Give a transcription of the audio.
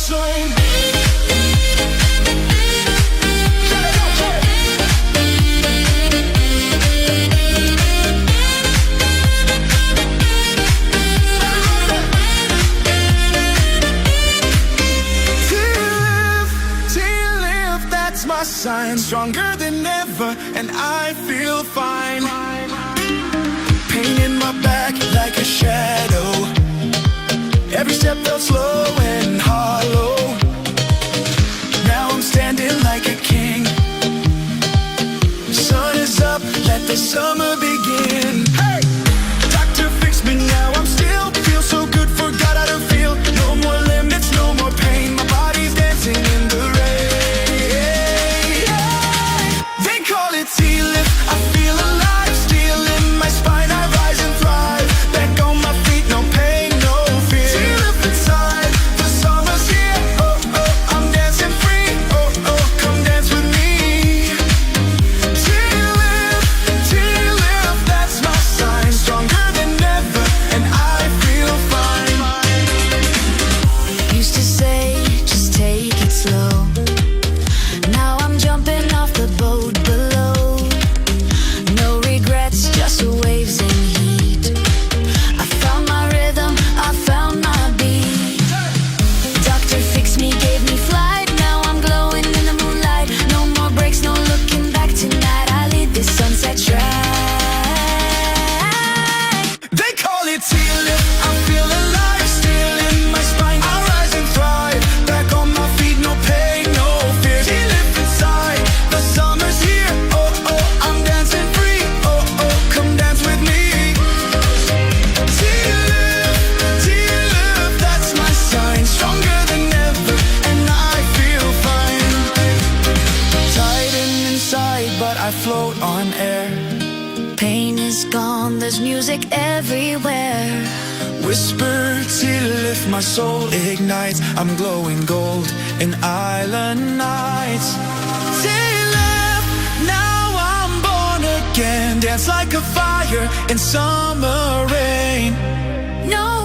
slain. TLIF, that's my sign. Stronger than ever, and I feel fine. Pain in my back like a shadow. Every step felt slow and hollow. Now I'm standing like a king. Sun is up, let the summer begin. Hey! Doctor, fix me now, I'm still feel so good, forgot how to feel. No more limits, no more pain. My body's dancing in the rain. They call it TLIF, I feel alive, still in my spine. I rise and thrive, back on my feet, no pain, no fear. TLIF inside, the summer's here. Oh, oh, I'm dancing free. Oh, oh, come dance with me. TLIF, TLIF, that's my sign. Stronger than ever, and I feel fine. Used to say, just take it slow. Now I'm jumping off the boat below. No regrets, just waves and heat. I found my rhythm, I found my beat. Doctor fixed me, gave me flight. Now I'm glowing in the moonlight. No more breaks, no looking back tonight. I lead this sunset track. They call it TLIF, I feel alive, still in my spine. I rise and thrive, back on my feet, no pain, no fear. TLIF inside, the summer's here. Oh, oh, I'm dancing free. Oh, oh, come dance with me. TLIF, TLIF, that's my sign. Stronger than ever, and I feel fine. Tighten inside, but I float on air. Pain is gone, there's music everywhere. Whisper TLIF, my soul ignites. I'm glowing gold in island nights. TLIF, now I'm born again. Dance like a fire in summer rain. No